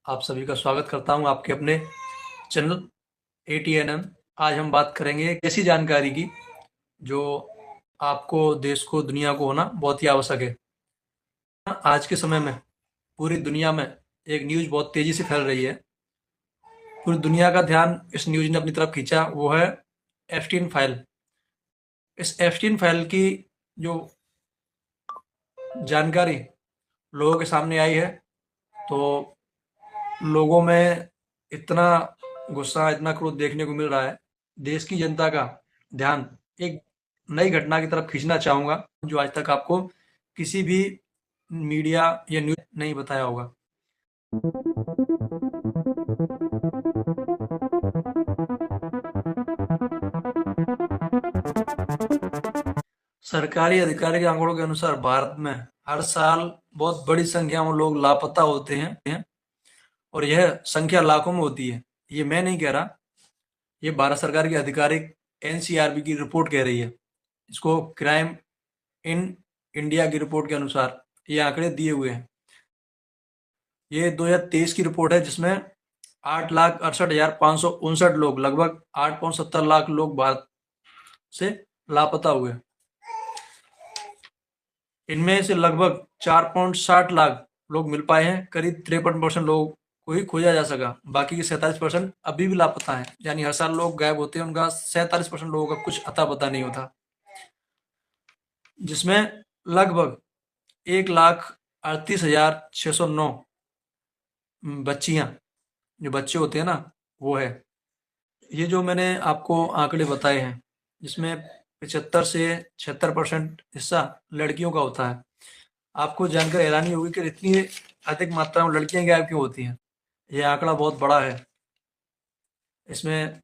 आप सभी का स्वागत करता हूं आपके अपने चैनल ATNM। आज हम बात करेंगे एक ऐसी जानकारी की जो आपको, देश को, दुनिया को होना बहुत ही आवश्यक है। आज के समय में पूरी दुनिया में एक न्यूज़ बहुत तेज़ी से फैल रही है। पूरी दुनिया का ध्यान इस न्यूज़ ने अपनी तरफ खींचा, वो है एप्स्टीन फाइल। इस एप्स्टीन फाइल की जो जानकारी लोगों के सामने आई है, तो लोगों में इतना गुस्सा, इतना क्रोध देखने को मिल रहा है। देश की जनता का ध्यान एक नई घटना की तरफ खींचना चाहूँगा, जो आज तक आपको किसी भी मीडिया या न्यूज़ नहीं बताया होगा। सरकारी अधिकारी के आंकड़ों के अनुसार भारत में हर साल बहुत बड़ी संख्या में लोग लापता होते हैं और यह संख्या लाखों में होती है। ये मैं नहीं कह रहा, ये भारत सरकार की आधिकारिक NCRB की रिपोर्ट कह रही है। इसको क्राइम इन इंडिया की रिपोर्ट के अनुसार ये आंकड़े दिए हुए हैं। ये 2023 की रिपोर्ट है, जिसमें 8,68,559 लोग, लगभग 8.70 लाख लोग भारत से लापता हुए। इनमें से लगभग 4.60 लाख लोग मिल पाए हैं। करीब 53% लोगों को ही खोजा जा सका। बाकी के 47% अभी भी लापता हैं। यानी हर साल लोग गायब होते हैं, उनका 47% लोगों का कुछ अता पता नहीं होता, जिसमें लगभग 1,38,609 बच्चियां, जो बच्चे होते हैं ना, वो है। ये जो मैंने आपको आंकड़े बताए हैं, जिसमें 75 से 76% हिस्सा लड़कियों का होता है। आपको जानकर हैरानी होगी कि इतनी अधिक मात्रा में लड़कियां गायब क्यों होती हैं। यह आंकड़ा बहुत बड़ा है। इसमें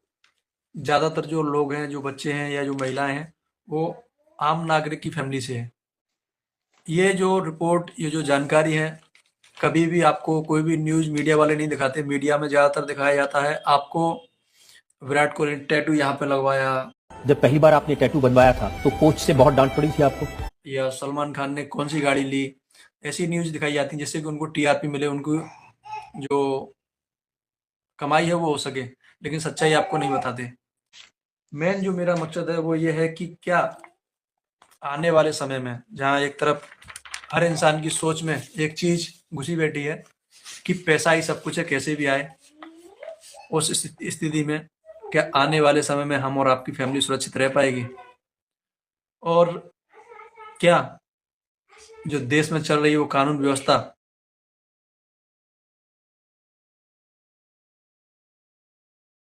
ज़्यादातर जो लोग हैं, जो बच्चे हैं या जो महिलाएं हैं, वो आम नागरिक की फैमिली से है। ये जो रिपोर्ट, ये जो जानकारी है, कभी भी आपको कोई भी न्यूज़ मीडिया वाले नहीं दिखाते। मीडिया में ज़्यादातर दिखाया जाता है आपको विराट कोहली ने टैटू यहाँ पे लगवाया, जब पहली बार आपने टैटू बनवाया था तो कोच से बहुत डांट पड़ी थी आपको, या सलमान खान ने कौन सी गाड़ी ली। ऐसी न्यूज़ दिखाई जाती है जिससे कि उनको TRP मिले, उनको जो कमाई है वो हो सके, लेकिन सच्चाई आपको नहीं बताते। मेन जो मेरा मकसद है वो ये है कि क्या आने वाले समय में, जहाँ एक तरफ हर इंसान की सोच में एक चीज़ घुसी बैठी है कि पैसा ही सब कुछ है, कैसे भी आए, उस स्थिति में क्या आने वाले समय में हम और आपकी फैमिली सुरक्षित रह पाएगी? और क्या जो देश में चल रही है वो कानून व्यवस्था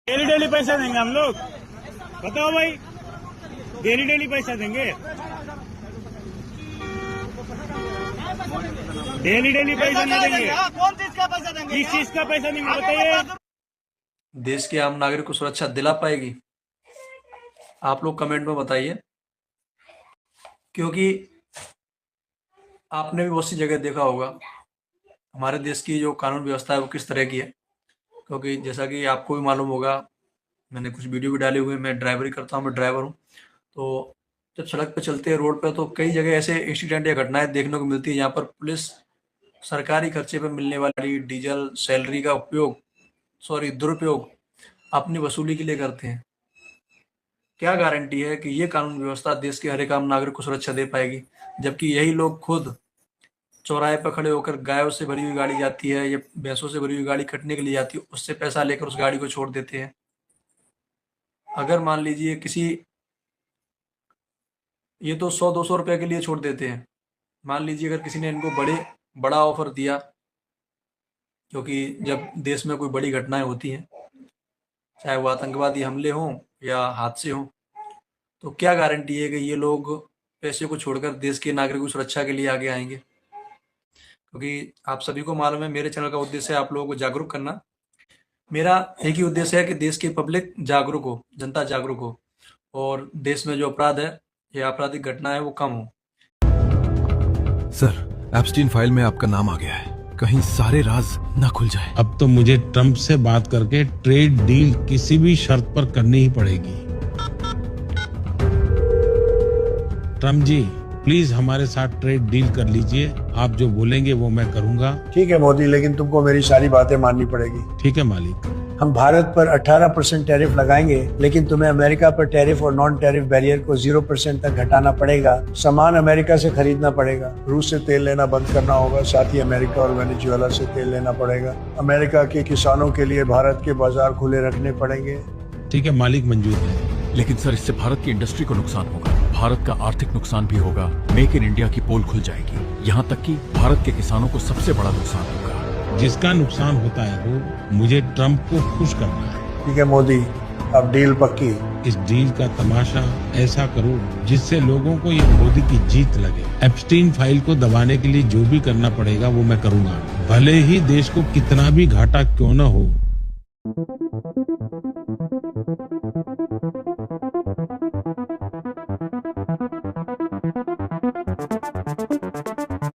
डेली डेली पैसा देंगे हम लोग, बताओ भाई, डेली डेली पैसा देंगे? डेली डेली पैसा नहीं देंगे। कौन चीज का पैसा देंगे? किस चीज का पैसा देंगे बताइए? देश के आम नागरिक को सुरक्षा दिला पाएगी? आप लोग कमेंट में बताइए, क्योंकि आपने भी बहुत सी जगह देखा होगा हमारे देश की जो कानून व्यवस्था है वो किस तरह की है। क्योंकि जैसा कि आपको भी मालूम होगा, मैंने कुछ वीडियो भी डाले हुए हैं, मैं ड्राइवरी करता हूँ, मैं ड्राइवर हूँ। तो जब सड़क पर चलते हैं, रोड पर, तो कई जगह ऐसे इंसिडेंट या घटनाएं देखने को मिलती है जहाँ पर पुलिस सरकारी खर्चे पर मिलने वाली डीजल सैलरी का दुरुपयोग अपनी वसूली के लिए करते हैं। क्या गारंटी है कि ये कानून व्यवस्था देश के हर एक आम नागरिक को सुरक्षा दे पाएगी, जबकि यही लोग खुद चौराहे पर खड़े होकर गायों से भरी हुई गाड़ी जाती है या भैंसों से भरी हुई गाड़ी कटने के लिए जाती है, उससे पैसा लेकर उस गाड़ी को छोड़ देते हैं। अगर मान लीजिए ये तो 100-200 रुपए के लिए छोड़ देते हैं। मान लीजिए अगर किसी ने इनको बड़ा ऑफर दिया, क्योंकि जब देश में कोई बड़ी घटनाएं होती हैं, चाहे वो आतंकवादी हमले हों या हादसे हों, तो क्या गारंटी है कि ये लोग पैसे को छोड़कर देश के नागरिकों की सुरक्षा के लिए आगे आएंगे? क्योंकि आप सभी को मालूम है, मेरे चैनल का उद्देश्य है आप लोगों को जागरूक करना। मेरा एक ही उद्देश्य है कि देश की पब्लिक जागरूक हो, जनता जागरूक हो, और देश में जो अपराध है या आपराधिक घटना है वो कम हो। सर, एप्स्टीन फाइल में आपका नाम आ गया है, कहीं सारे राज ना खुल जाए। अब तो मुझे ट्रंप से बात करके ट्रेड डील किसी भी शर्त पर करनी ही पड़ेगी। ट्रंप जी, प्लीज हमारे साथ ट्रेड डील कर लीजिए। आप जो बोलेंगे वो मैं करूंगा। ठीक है मोदी, लेकिन तुमको मेरी सारी बातें माननी पड़ेगी। ठीक है मालिक। हम भारत पर 18% टैरिफ लगाएंगे, लेकिन तुम्हें अमेरिका पर टैरिफ और नॉन टैरिफ बैरियर को 0% तक घटाना पड़ेगा। सामान अमेरिका से खरीदना पड़ेगा, रूस से तेल लेना बंद करना होगा, साथ ही अमेरिका और वेनेजुएला से तेल लेना पड़ेगा। अमेरिका के किसानों के लिए भारत के बाजार खुले रखने पड़ेंगे। ठीक है मालिक, मंजूर है। लेकिन सर, इससे भारत की इंडस्ट्री को नुकसान होगा, भारत का आर्थिक नुकसान भी होगा, मेक इन इंडिया की पोल खुल जाएगी, यहाँ तक कि भारत के किसानों को सबसे बड़ा नुकसान होगा। जिसका नुकसान होता है वो मुझे ट्रम्प को खुश करना है। ठीक है मोदी, अब डील पक्की। इस डील का तमाशा ऐसा करो जिससे लोगों को ये मोदी की जीत लगे। एप्स्टीन फाइल को दबाने के लिए जो भी करना पड़ेगा वो मैं करूंगा, भले ही देश को कितना भी घाटा क्यों न हो।